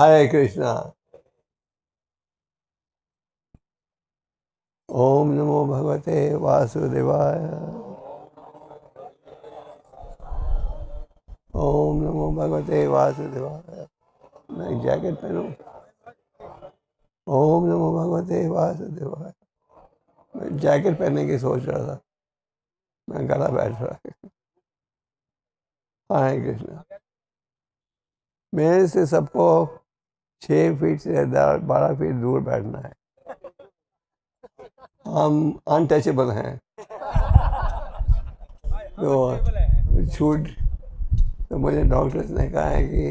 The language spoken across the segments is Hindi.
हरे कृष्णा। ओम नमो भगवते वासुदेवाय। ओम नमो भगवते वासुदेवाय। मैं जैकेट पहनूं। ओम नमो भगवते वासुदेवाय। मैं जैकेट पहनने की सोच रहा था, मैं गला बैठ रहा है। हरे कृष्णा। मेरे से सबको 6 फीट से 12 फीट दूर बैठना है। हम अनटचेबल हैं। तो छूट, तो मुझे डॉक्टर्स ने कहा है कि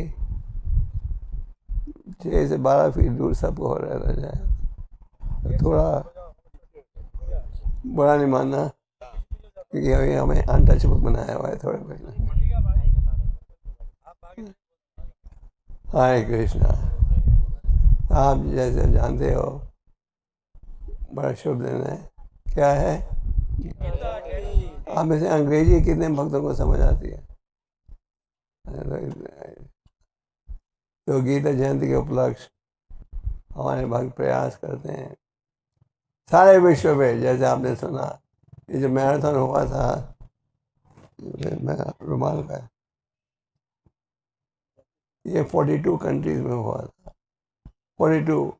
6 से 12 फीट दूर सबको रहना जाए। तो थोड़ा बुरा नहीं मानना, क्योंकि अभी हमें अनटचेबल बनाया हुआ है थोड़े महीने। हरे कृष्णा। आप जैसे जानते हो, बड़ा शुभ दिन है। क्या है? आप में से अंग्रेजी कितने भक्तों को समझ आती है? तो गीता जयंती के उपलक्ष्य हमारे भक्त प्रयास करते हैं सारे विश्व में। जैसे आपने सुना, ये जो मैराथन हुआ था, मैं रुमाल का, ये 42 कंट्रीज में हुआ था। 42।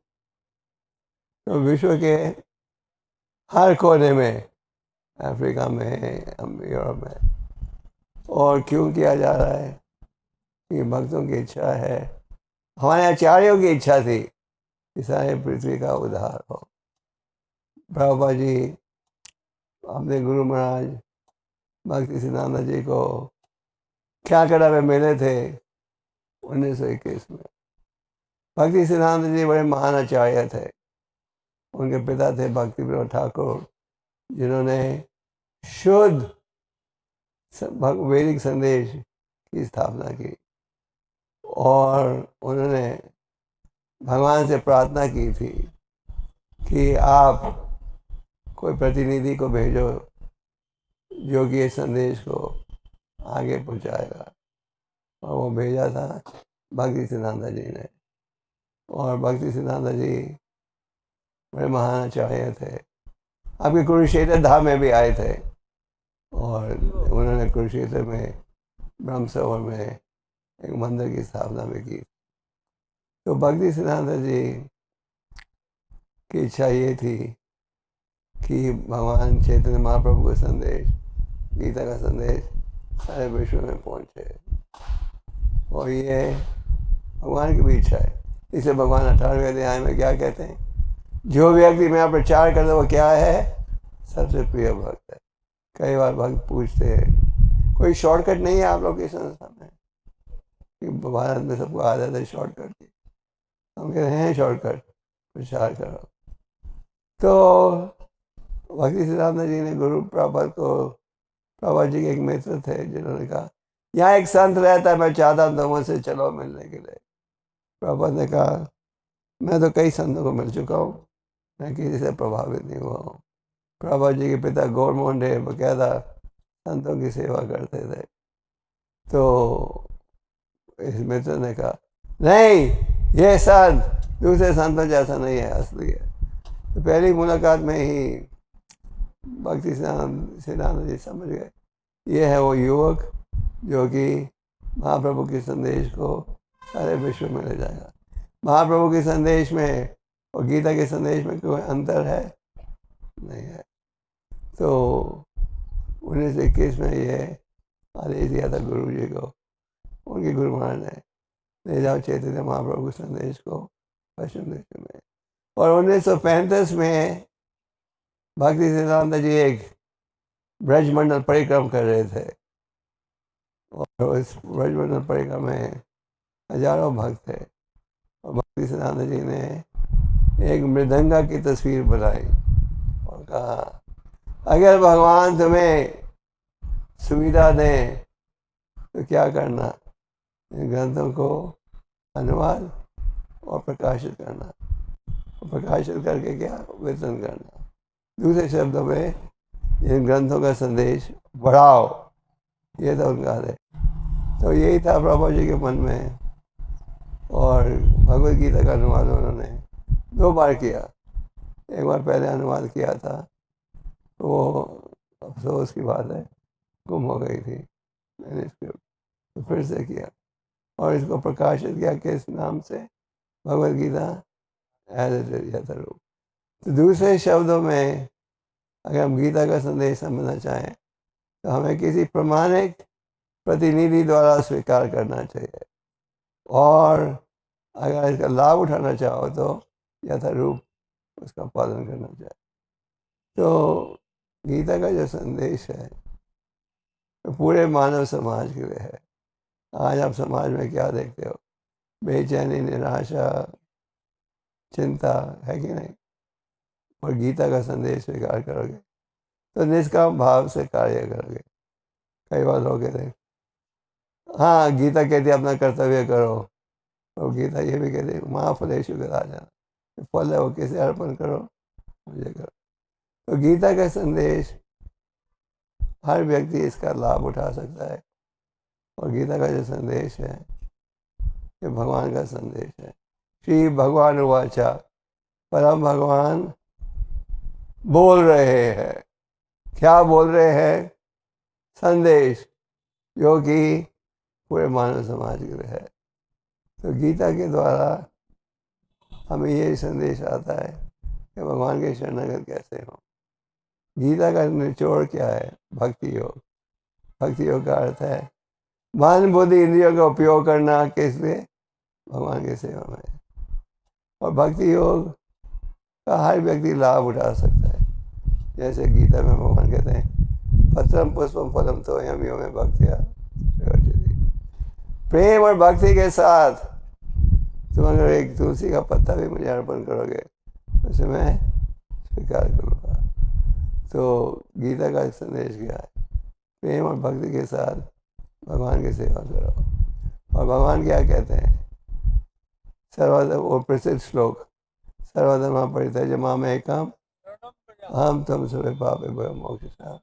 तो विश्व के हर कोने में, अफ्रीका में, यूरोप में। और क्यों किया जा रहा है? कि भक्तों की इच्छा है, हमारे आचार्यों की इच्छा थी कि सारे पृथ्वी का उद्धार हो। प्रभुपाद जी, अपने गुरु महाराज भक्ति सिद्धांत जी को कैलकाटा में मिले थे 1921 में। भक्ति सिद्धांत जी बड़े महान आचार्य थे। उनके पिता थे भक्ति विनोद ठाकुर, जिन्होंने शुद्ध वैदिक संदेश की स्थापना की। और उन्होंने भगवान से प्रार्थना की थी कि आप कोई प्रतिनिधि को भेजो जो कि इस संदेश को आगे पहुंचाएगा। और वो भेजा था भक्ति सिद्धांत जी ने। और भक्ति सिद्धांत जी बड़े महान आचार्य थे। आपके कुरुक्षेत्र धाम में भी आए थे, और उन्होंने कुरुक्षेत्र में ब्रह्म सरोवर में एक मंदिर की स्थापना भी की। तो भक्ति सिद्धांत जी की इच्छा ये थी कि भगवान चैतन्य महाप्रभु का संदेश, गीता का संदेश सारे विश्व में पहुंचे। और ये भगवान की भी इच्छा है। इसलिए भगवान 18वें अध्याय में क्या कहते हैं? जो व्यक्ति मेरा प्रचार करता है वो क्या है? सबसे प्रिय भक्त है। कई बार भक्त पूछते हैं, कोई शॉर्टकट नहीं है आप लोग की संस्था में? कि भारत में सबको आदत है शॉर्टकट की। हम कहते हैं शॉर्टकट, प्रचार करो। तो भक्ति सिद्धांत जी ने गुरु प्रभुपाद को, प्रभुपाद जी के एक मित्र थे जिन्होंने कहा, यहाँ एक संत रहता है, मैं चाहता हूँ तुम उससे चलो मिलने के लिए। प्रभुपाद ने कहा, मैं तो कई संतों को मिल चुका हूँ, मैं किसी से प्रभावित नहीं हुआ हूँ। प्रभुपाद जी के पिता गौरमोहन डे बकायदा संतों की सेवा करते थे। तो इस मित्र ने कहा, नहीं, ये संत दूसरे संतों जैसा नहीं है, असली है। तो पहली मुलाकात में ही भक्ति सिद्धांत जी समझ गए, ये है वो युवक जो कि महाप्रभु के संदेश को सारे विश्व में ले जाएगा। महाप्रभु के संदेश में और गीता के संदेश में कोई अंतर है? नहीं है। तो 1921 में ये आदेश दिया था गुरु जी को, उनके गुरु महाराज ने, ले जाओ चैतन्य महाप्रभु के संदेश को पश्चिम देश में। और 1935 में भक्ति सिद्धांत जी एक ब्रजमंडल परिक्रम कर रहे थे। और उस ब्रजमंडल परिक्रम में हजारों भक्त थे। और भक्ति सिद्धांत जी ने एक मृदंगा की तस्वीर बनाई और कहा, अगर भगवान तुम्हें सुविधा दें तो क्या करना? इन ग्रंथों को अनुवाद और प्रकाशित करना, और प्रकाशित करके क्या वितरण करना। दूसरे शब्दों में इन ग्रंथों का संदेश बढ़ाओ, ये तो उनका है। तो यही था प्रभु जी के मन में और भगवद गीता का अनुवाद उन्होंने 2 बार किया। एक बार पहले अनुवाद किया था, तो वो अफसोस की बात है गुम हो गई थी मैन्युस्क्रिप्ट, तो फिर से किया और इसको प्रकाशित किया किस नाम से, Bhagavad Gita as it is यथारूप। तो दूसरे शब्दों में अगर हम गीता का संदेश समझना चाहें तो हमें किसी प्रमाणिक प्रतिनिधि द्वारा स्वीकार करना चाहिए, और अगर इसका लाभ उठाना चाहो तो यथारूप उसका पालन करना चाहिए। तो गीता का जो संदेश है वो पूरे मानव समाज के लिए है। आज आप समाज में क्या देखते हो, बेचैनी, निराशा, चिंता है कि नहीं? और गीता का संदेश स्वीकार करोगे तो निष्काम भाव से कार्य करोगे। कई बार लोग कहते हैं हाँ गीता कहती है अपना कर्तव्य करो, और गीता ये भी कहती है माँ फलेषु कदाचन, फल है वो किसे अर्पण करो, मुझे करो। तो गीता का संदेश हर व्यक्ति इसका लाभ उठा सकता है, और गीता का जो संदेश है ये भगवान का संदेश है। श्री भगवान वाचा, परम भगवान बोल रहे हैं। क्या बोल रहे हैं? संदेश जो कि पूरे मानव समाज के लिए है। तो गीता के द्वारा हमें ये संदेश आता है कि भगवान के शरणागत कैसे हो। गीता का निचोड़ क्या है? भक्ति योग। भक्ति योग का अर्थ है मन बुद्धि इंद्रियों का उपयोग करना किस लिए? भगवान की सेवा में। और भक्ति योग का हर व्यक्ति लाभ उठा सकता है। जैसे गीता में भगवान कहते हैं पत्रम पुष्पम फलम तोयम यो में भक्तिया, प्रेम और भक्ति के साथ तुम अगर एक तुलसी का पत्ता भी मुझे अर्पण करोगे उसे मैं स्वीकार करूँगा। तो गीता का संदेश क्या है? प्रेम और भक्ति के साथ भगवान की सेवा करो। और भगवान क्या कहते हैं? सर्वधर्म, वो प्रसिद्ध श्लोक, सर्वधर्म परित्यज्य मामेकम अहम त्वं सर्वे पापेभ्यो मोक्षयिष्यामि।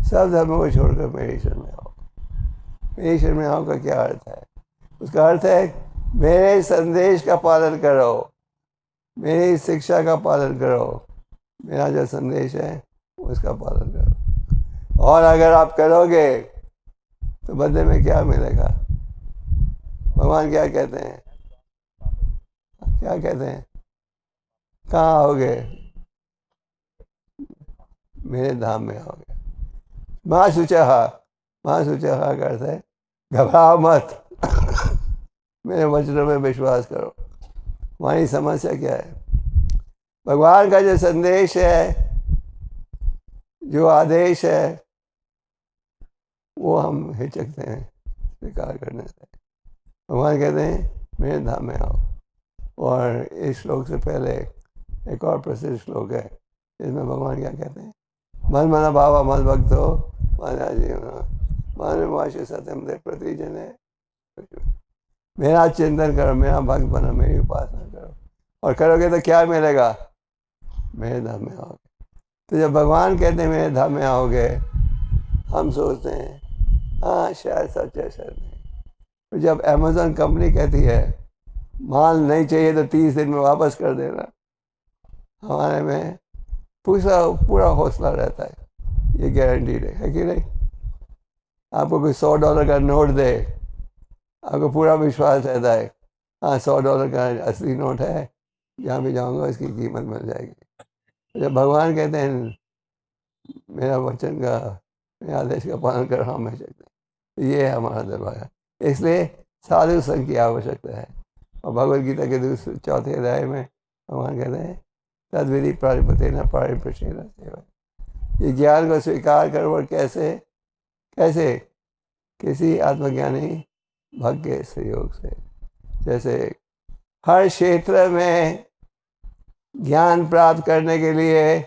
सब धर्मों को छोड़कर मेरे शरण में आओ। मेरे शरण में आओ का क्या अर्थ है? उसका अर्थ है मेरे संदेश का पालन करो, मेरी शिक्षा का पालन करो, मेरा जो संदेश है उसका पालन करो। और अगर आप करोगे तो बदले में क्या मिलेगा? भगवान क्या कहते हैं? क्या कहते हैं? कहाँ आओगे? मेरे धाम में आओगे। माँ शुचहा, माँ शुचहा का अर्थ है घबराओ मत मेरे वचनों में विश्वास करो। हमारी समस्या क्या है? भगवान का जो संदेश है, जो आदेश है, वो हम हिचकते हैं स्वीकार करने से। भगवान कहते हैं मेरे धाम में आओ। और इस श्लोक से पहले एक और प्रसिद्ध श्लोक है जिसमें भगवान क्या कहते हैं? मन मना भावा मद भक्तो मन वाश सत्यम दे प्रति जने, मेरा चिंतन करो, मेरा भक्त बनो, मेरी उपासना करो। और करोगे तो क्या मिलेगा? मेरे धाम में आओगे। तो जब भगवान कहते हैं मेरे धाम में आओगे, हम सोचते हैं हाँ शायद सच है शायद नहीं। तो जब अमेज़न कंपनी कहती है माल नहीं चाहिए तो 30 दिन में वापस कर देना, हमारे में पूरा हौसला रहता है, ये गारंटीड है कि नहीं? आपको कोई $100 का नोट दे, आपको पूरा विश्वास रहता है हाँ $100 का असली नोट है, जहाँ भी जाऊँगा इसकी कीमत मिल जाएगी। जब भगवान कहते हैं मेरा वचन का, मेरे आदेश का पालन कर, हम मैं सकते हैं, ये है हमारा दरवाजा। इसलिए साधु संघ की आवश्यकता है। और भगवद गीता के दूसरे 4थे अध्याय में भगवान कहते हैं तद्विधि प्राणिपतेन पारिप्रश्नेन सेवा। ये ज्ञान को स्वीकार कर, और कैसे कैसे? किसी आत्मज्ञानी भक्त के सहयोग से। जैसे हर क्षेत्र में ज्ञान प्राप्त करने के लिए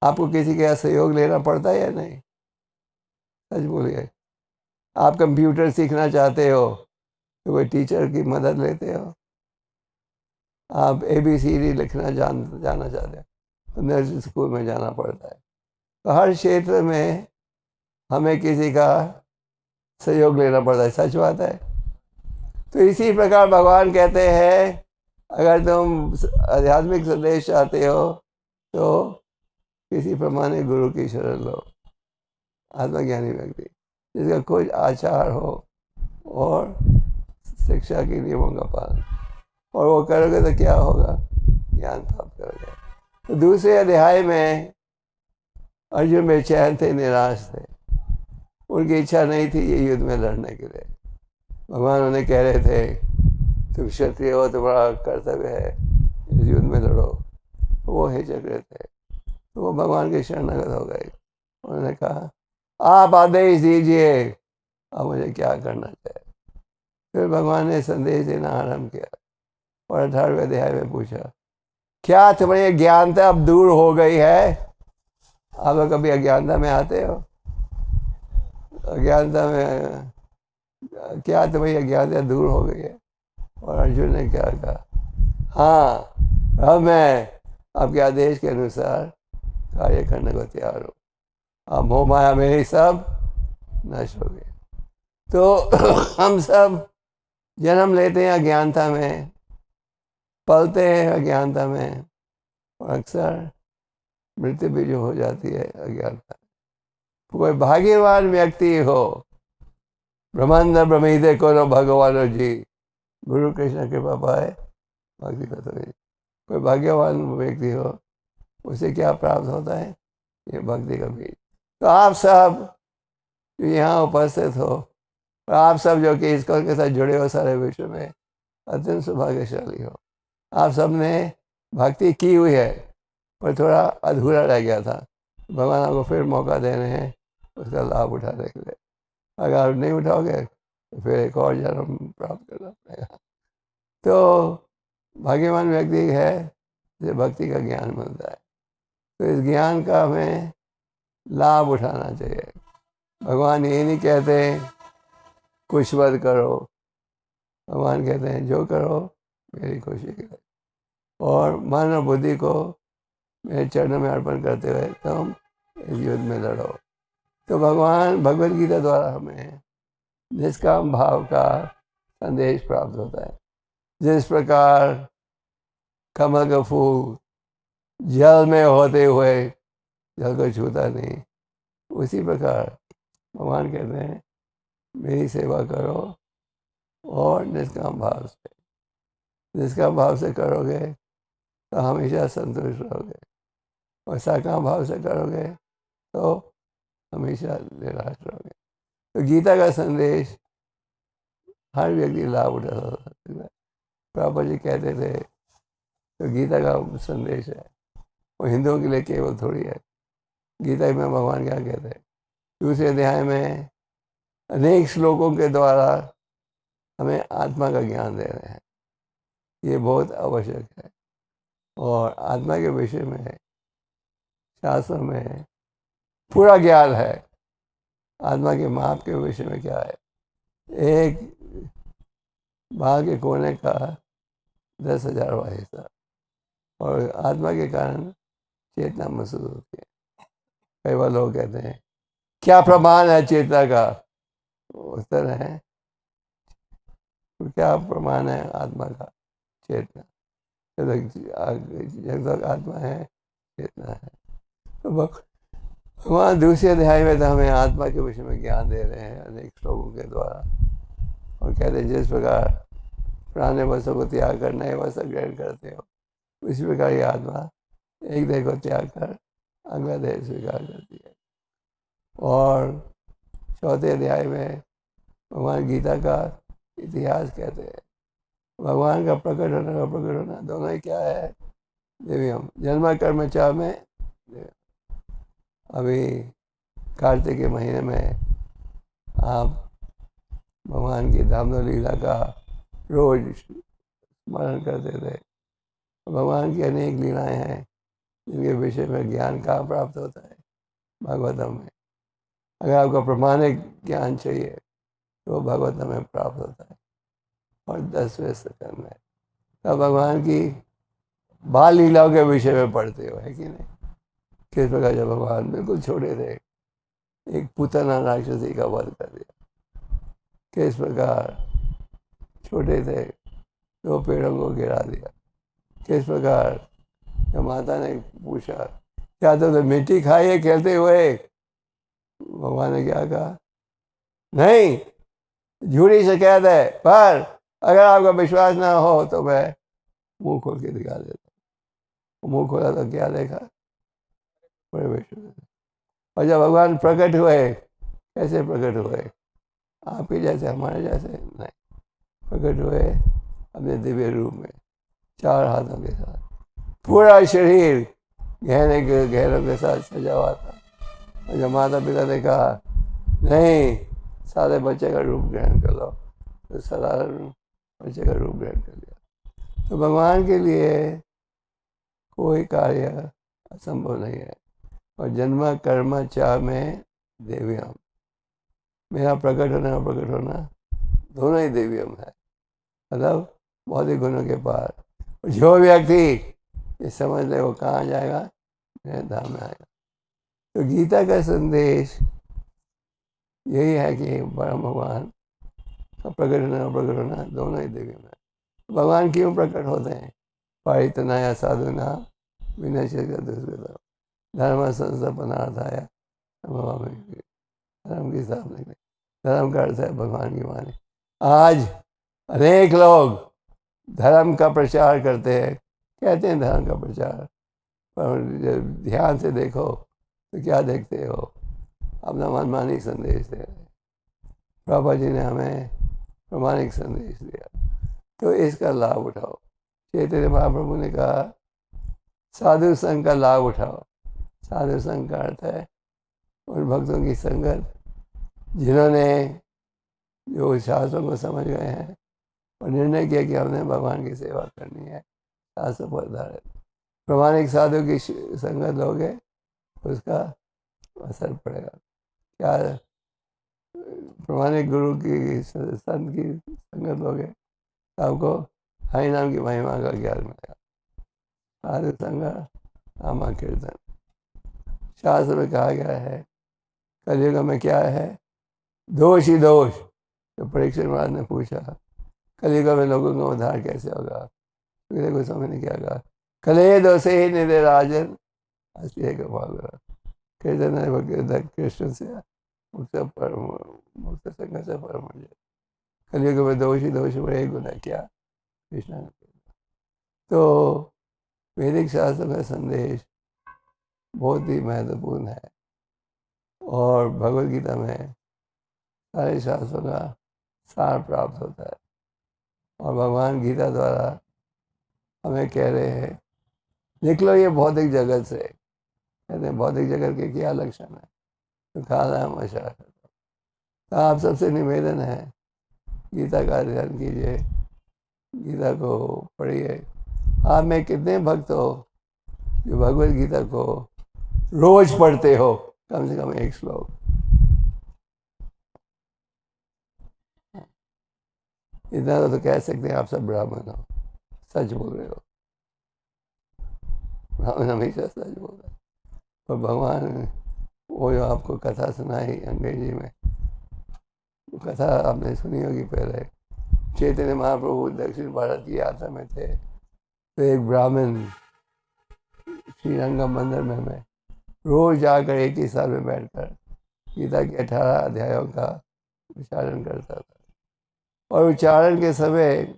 आपको किसी का सहयोग लेना पड़ता है या नहीं? सच बोलिए। आप कंप्यूटर सीखना चाहते हो तो कोई टीचर की मदद लेते हो? आप ABCD लिखना जाना चाहते हो तो नर्सरी स्कूल में जाना पड़ता है। तो हर क्षेत्र में हमें किसी का सहयोग लेना पड़ता है। सच बात है। तो इसी प्रकार भगवान कहते हैं अगर तुम आध्यात्मिक संदेश चाहते हो तो किसी प्रमाणे गुरु की शरण लो, आत्मज्ञानी व्यक्ति जिसका कुछ आचार हो और शिक्षा के नियमों का पालन, और वो करोगे तो क्या होगा, ज्ञान प्राप्त करोगे। तो दूसरे अध्याय में अर्जुन बेचैन थे, निराश थे, उनकी इच्छा नहीं थी ये युद्ध में लड़ने के लिए। भगवान उन्हें कह रहे थे तुम क्षत्रिय हो, तुम्हारा कर्तव्य है इस युद्ध में लड़ो, तो वो हिचक रहे थे। तो वो भगवान के शरणागत हो गए। उन्होंने कहा आप आदेश दीजिए, अब मुझे क्या करना चाहिए। फिर भगवान ने संदेश देना आरंभ किया और 18वें अध्याय में पूछा क्या तुम्हारी अज्ञानता अब दूर हो गई है। आप लोग कभी अज्ञानता में आते हो? अज्ञानता में क्या तुम्हारी अज्ञानता दूर हो गई है? और अर्जुन ने क्या कहा, हाँ अब मैं आपके आदेश के अनुसार कार्य करने को तैयार हूँ। अब मोह माया मेरी सब नष्ट हो गई। तो हम सब जन्म लेते हैं अज्ञानता में, पलते हैं अज्ञानता में, और अक्सर मृत्यु भी जो हो जाती है अज्ञानता। कोई भाग्यवान व्यक्ति हो, ब्रह्मांड ब्रह्मीदे को भगवान जी, गुरु कृष्ण के पापा है भक्ति का। तो कोई भाग्यवान व्यक्ति हो, उसे क्या प्राप्त होता है, ये भक्ति का बीज। तो आप सब जो यहाँ उपस्थित हो, और आप सब जो कि इसको के साथ जुड़े हो, सारे विश्व में अत्यंत सौभाग्यशाली हो। आप सब ने भक्ति की हुई है, पर थोड़ा अधूरा रह गया था। भगवान आपको फिर मौका दे रहे हैं उसका लाभ उठाने के लिए। अगर आप नहीं उठाओगे तो फिर एक और जन्म प्राप्त करना पड़ेगा। तो भाग्यवान व्यक्ति है जिसे भक्ति का ज्ञान मिलता है। तो इस ज्ञान का हमें लाभ उठाना चाहिए। भगवान ये नहीं कहते कुछ मत करो, भगवान कहते हैं जो करो मेरी खुशी के लिए, और मन और बुद्धि को मेरे चरणों में अर्पण करते हुए तुम इस युद्ध में लड़ो। तो भगवान भगवद गीता द्वारा हमें निष्काम भाव का संदेश प्राप्त होता है। जिस प्रकार कमल का फूल जल में होते हुए जल को छूता नहीं, उसी प्रकार भगवान कहते हैं मेरी सेवा करो और निष्काम भाव से। निष्काम भाव से करोगे तो हमेशा संतुष्ट रहोगे, और साकाम भाव से करोगे तो हमेशा निराश रहोगे। तो गीता का संदेश हर व्यक्ति लाभ उठा सकता है। प्रभुपाद जी कहते थे तो गीता का संदेश है, वो हिंदुओं के लिए केवल थोड़ी है। गीता में भगवान क्या कहते हैं, दूसरे अध्याय में अनेक श्लोकों के द्वारा हमें आत्मा का ज्ञान दे रहे हैं। ये बहुत आवश्यक है, और आत्मा के विषय में शास्त्र में पूरा ज्ञान है। आत्मा के माप के विषय में क्या है, एक भाग के कोने का 10,000वां हिस्सा, और आत्मा के कारण चेतना महसूस होती है। कई बार लोग कहते हैं क्या प्रमाण है चेतना का, उत्तर है क्या प्रमाण है आत्मा का, चेतना। जब तक आत्मा है चेतना है। तो भगवान दूसरे अध्याय में तो हमें आत्मा के विषय में ज्ञान दे रहे हैं अनेक श्लोकों के द्वारा, और कहते हैं जिस प्रकार पुराने वस्तु को त्याग कर नए वस्त्र ग्रहण करते हो, उसी प्रकार ये आत्मा एक देह को त्याग कर अगला देह स्वीकार करती है। और चौथे अध्याय में भगवान गीता का इतिहास कहते हैं। भगवान का प्रकट होना का प्रकट होना दोनों ही क्या है, दिव्यम जन्म कर्म च में। अभी कार्तिक के महीने में आप भगवान की दामोदर लीला का रोज स्मरण करते थे। भगवान की अनेक लीलाएं हैं जिनके विषय में ज्ञान कहाँ प्राप्त होता है, भागवतम में। अगर आपको प्रमाणिक ज्ञान चाहिए तो भागवतम में प्राप्त होता है, और 10वें स्कंद में तब भगवान की बाल लीलाओं के विषय में पढ़ते हो, है कि नहीं। किस प्रकार जब भगवान बिल्कुल छोटे थे एक पुतना राक्षसी का वध कर दिया, किस प्रकार छोटे थे 2 पेड़ों को गिरा दिया। किस प्रकार? जब माता ने पूछा क्या तो मिट्टी खाई है खेलते हुए? भगवान ने क्या कहा? नहीं, झूठी शिकायत है, पर अगर आपका विश्वास ना हो तो मैं मुंह खोल के दिखा देता। मुंह खोला तो क्या देखा? बड़े विश्वास। और जब भगवान प्रकट हुए, कैसे प्रकट हुए? आपके जैसे, हमारे जैसे नहीं। प्रकट हुए अपने दिव्य रूप में, 4 हाथों के साथ, पूरा शरीर गहनों के साथ सजा हुआ था। और जब माता पिता ने कहा नहीं, सादे बच्चे का रूप ग्रहण कर लो, तो साधारण बच्चे का रूप ग्रहण कर लिया। तो भगवान के लिए कोई कार्य असंभव नहीं है। और जन्म कर्म चा में देव्यम, मेरा प्रकट होना और प्रकट होना दोनों ही देव्यम है, मतलब भौतिक गुणों के पार। जो व्यक्ति ये समझ ले वो कहाँ जाएगा? मेरे धाम में आएगा। तो गीता का संदेश यही है कि परम भगवान का प्रकट होना और प्रकट होना दोनों ही देव्यम है। भगवान क्यों प्रकट होते हैं? पारितनाया साधुना विनश्य दुष्कृतम धर्म संस्थापनार्थाय धर्म की स्थापना के लिए। धर्म का अर्थ है भगवान की वाणी। आज अनेक लोग धर्म का प्रचार करते हैं, कहते हैं धर्म का प्रचार, पर जब ध्यान से देखो तो क्या देखते हो? अपना मनमानी संदेश दे रहे। प्रभुपाद जी ने हमें प्रमाणिक संदेश दिया, तो इसका लाभ उठाओ। चैतन्य महाप्रभु ने कहा साधु संघ का लाभ उठाओ। साधु संघ का अर्थ है उन भक्तों की संगत जिन्होंने जो शास्त्रों को समझ गए हैं और निर्णय किया कि हमने भगवान की सेवा करनी है, शास्त्र पर आधारित। प्रमाणिक साधु की संगत लोगे, उसका असर पड़ेगा। क्या? प्रमाणिक गुरु की, संत की संगत लोगे, आपको हरि नाम की महिमा का ज्ञान मिलेगा। साधु संग नामा कीर्तन। शास्त्र में कहा गया है कलयुग में क्या है? दोष ही दोष। तो परीक्षित महाराज ने पूछा कलयुग में लोगों का उद्धार कैसे होगा? मेरे को समझ नहीं क्या कहा। कले दोषे ही निधे राजन अस्थिर कीर्तन कृष्ण से मुक्त संग से परम। कलयुग में दोष ही दोष बड़े गुण है क्या? कृष्ण ने। तो वैदिक शास्त्र का संदेश बहुत ही महत्वपूर्ण है और भगवद गीता में सारे शास्त्रों का सार प्राप्त होता है। और भगवान गीता द्वारा हमें कह रहे हैं निकलो ये भौतिक जगत से। कहते हैं भौतिक जगत के क्या लक्षण है? तो खाना हमेशा। तो आप सबसे निवेदन है गीता का अध्ययन कीजिए, गीता को पढ़िए। आप में कितने भक्त हो जो भगवद गीता को रोज पढ़ते हो? कम से कम 1 श्लोक। इतना तो कह सकते हैं आप सब ब्राह्मण हो, सच बोल रहे हो। ब्राह्मण हमेशा सच बोल रहे। और भगवान वो जो आपको कथा सुनाई अंग्रेजी में, वो कथा आपने सुनी होगी पहले। चैतन्य महाप्रभु दक्षिण भारत की यात्रा में थे, तो एक ब्राह्मण श्रीरंगम मंदिर में रोज जाकर एक ही साल में बैठकर गीता के 18 अध्यायों का उच्चारण करता था। और उच्चारण के समय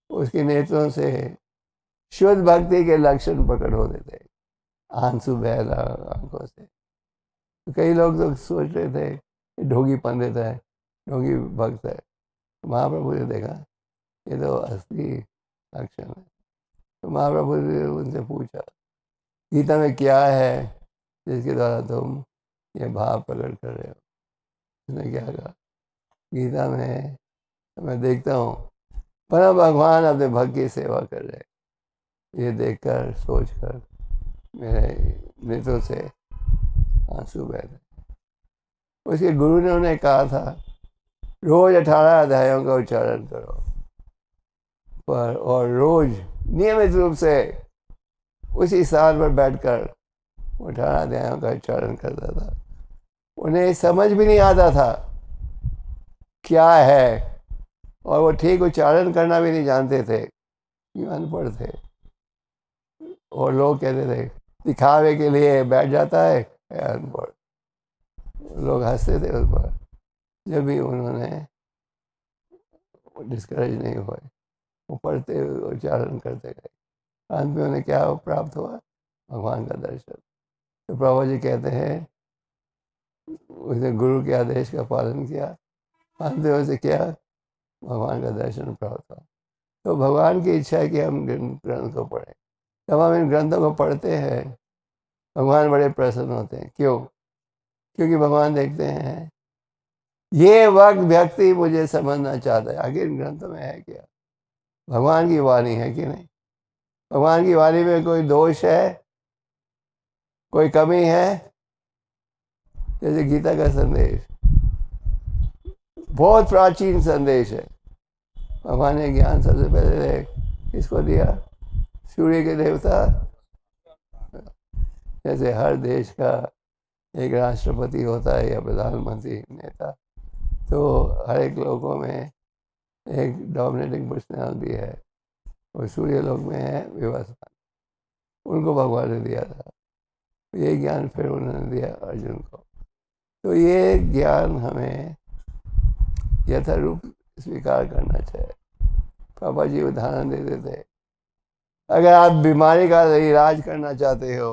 उसके नेत्रों से शुद्ध भक्ति के लक्षण प्रकट होते थे, आंसू बह रहा आंखों से। तो कई लोग तो सोच रहे थे ढोंगी पंडित है, ढोंगी भक्त है। महाप्रभु ने देखा ये तो असली लक्षण है। तो महाप्रभु ने उनसे पूछा गीता में क्या है जिसके द्वारा तुम ये भाव प्रकट कर रहे हो? उसने क्या कहा? गीता में मैं देखता हूँ परम भगवान अपने भक्त की सेवा कर रहे। ये देखकर सोचकर मेरे नेत्रों से आंसू बह रहे। उसके गुरु ने उन्हें कहा था रोज 18 अध्यायों का उच्चारण करो, पर और रोज नियमित रूप से उसी स्थान पर बैठकर 18 अध्यायों का उच्चारण करता था। उन्हें समझ भी नहीं आता था क्या है और वो ठीक उच्चारण करना भी नहीं जानते थे, अनपढ़ थे। और लोग कहते थे दिखावे के लिए बैठ जाता है अनपढ़। लोग हंसते थे उस पर। जब भी उन्होंने डिस्करेज नहीं हुए, वो पढ़ते उच्चारण करते गए, अंत में उन्हें क्या प्राप्त हुआ? भगवान का दर्शन। तो प्रभु जी कहते हैं उसने गुरु के आदेश का पालन किया, अंत में उसे क्या? भगवान का दर्शन प्राप्त हुआ। तो भगवान की इच्छा है कि हम ग्रंथ को पढ़ें। जब हम इन ग्रंथों को पढ़ते हैं भगवान बड़े प्रसन्न होते हैं। क्यों? क्योंकि भगवान देखते हैं ये वक्त व्यक्ति मुझे समझना चाहता है। आगे इन ग्रंथों में है क्या? भगवान की वाणी है कि नहीं? भगवान की वाणी में कोई दोष है, कोई कमी है? जैसे गीता का संदेश बहुत प्राचीन संदेश है। भगवान ने ज्ञान सबसे पहले किसको दिया? सूर्य के देवता। जैसे हर देश का एक राष्ट्रपति होता है या प्रधानमंत्री नेता, तो हर एक लोगों में एक डोमिनेटिंग पर्सनैलिटी है, और सूर्य लोक में है व्यवस्था। उनको भगवान ने दिया था, ये ज्ञान फिर उन्होंने दिया अर्जुन को। तो ये ज्ञान हमें यथारूप स्वीकार करना चाहिए। पापा जी उदाहरण देते थे, अगर आप बीमारी का इलाज करना चाहते हो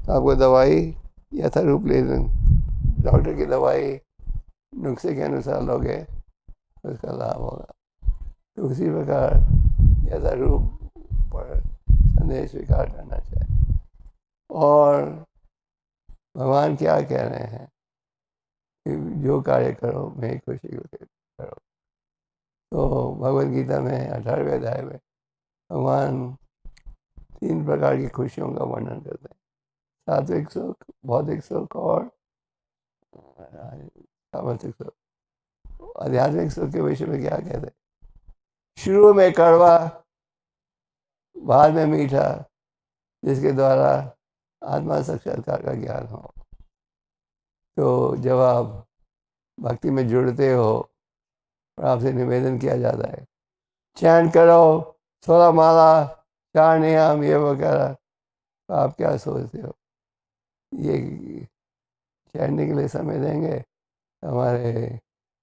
तो आपको दवाई यथारूप ले डॉक्टर की दवाई नुस्खे के अनुसार लोगे तो उसका लाभ होगा। तो उसी प्रकार यथारूप पर संदेश स्वीकार करना चाहिए। और भगवान क्या कह रहे हैं कि जो कार्य करो मेरी खुशी को करो। तो भगवद गीता में 18वें अध्याय में भगवान 3 प्रकार की खुशियों का वर्णन करते हैं। सात्विक सुख, भौतिक सुख और सामाजिक सुख। आध्यात्मिक सुख के विषय में क्या कहते हैं? शुरू में कड़वा, बाद में मीठा, जिसके द्वारा आत्मा साक्षात्कार का ज्ञान हो। तो जब आप भक्ति में जुड़ते हो और आपसे निवेदन किया जाता है चैन करो 16 माला 4 नियम ये वगैरह, तो आप क्या सोचते हो? ये चैनने के लिए समय देंगे, हमारे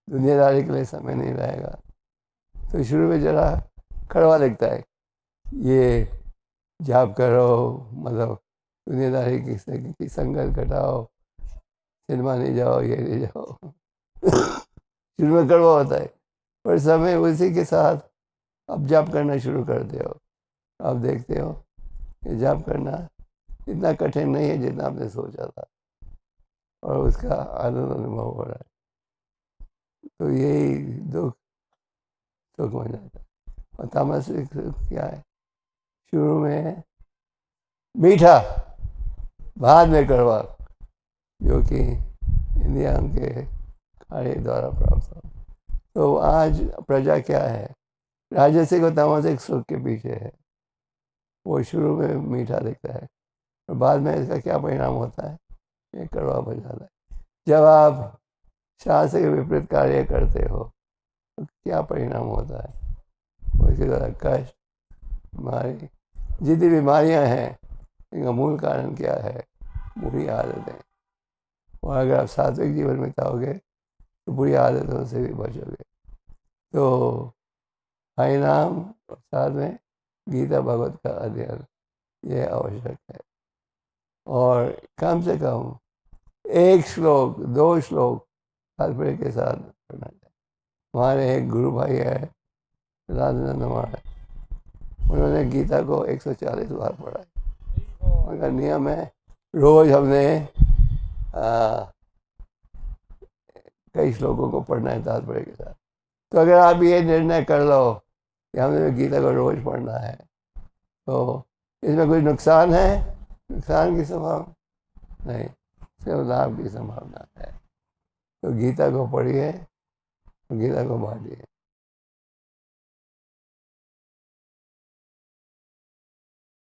दुनियादारी के लिए समय नहीं रहेगा। तो शुरू में जरा कड़वा लगता है, ये जाप करो, मतलब दुनियादारी की संगत घटाओ, सिनेमा नहीं जाओ, ये नहीं जाओ। शुरू में कड़वा होता है, पर समय उसी के साथ अब जाप करना शुरू करते हो, आप देखते हो कि जाप करना इतना कठिन नहीं है जितना आपने सोचा था, और उसका आनंद अनुभव हो रहा है। तो यही दुख सुख हो जाता है। और तामसिक सुख क्या है? शुरू में मीठा, बाद में कड़वा, जो कि इंद्रियों के कार्य द्वारा प्राप्त हो। तो आज प्रजा क्या है? राजसिक और तामसिक सुख के पीछे है। वो शुरू में मीठा दिखता है और बाद में इसका क्या परिणाम होता है? ये कड़वा बन जाता है। जब आप शास्त्र के विपरीत कार्य करते हो तो क्या परिणाम होता है? उसके द्वारा कष्ट, बीमारी, जितनी बीमारियां हैं इनका मूल कारण क्या है? बुरी आदतें। और अगर आप सात्विक जीवन में चाहोगे तो बुरी आदतों से भी बचोगे। तो हरि नाम और साथ में गीता भगवत का अध्ययन ये आवश्यक है। और कम से कम 1 श्लोक 2 श्लोक तात्पर्य के साथ पढ़ना चाहिए। हमारे एक गुरु भाई है राधानंद महाराज, उन्होंने गीता को 140 बार पढ़ा है। उनका नियम है रोज हमने कई श्लोकों को पढ़ना है तात्पर्य के साथ। तो अगर आप ये निर्णय कर लो कि हमने गीता को रोज पढ़ना है तो इसमें कोई नुकसान है? नुकसान की संभावना नहीं, सिर्फ लाभ की संभावना है। तो गीता को पढ़िए, गीता को बांटिए।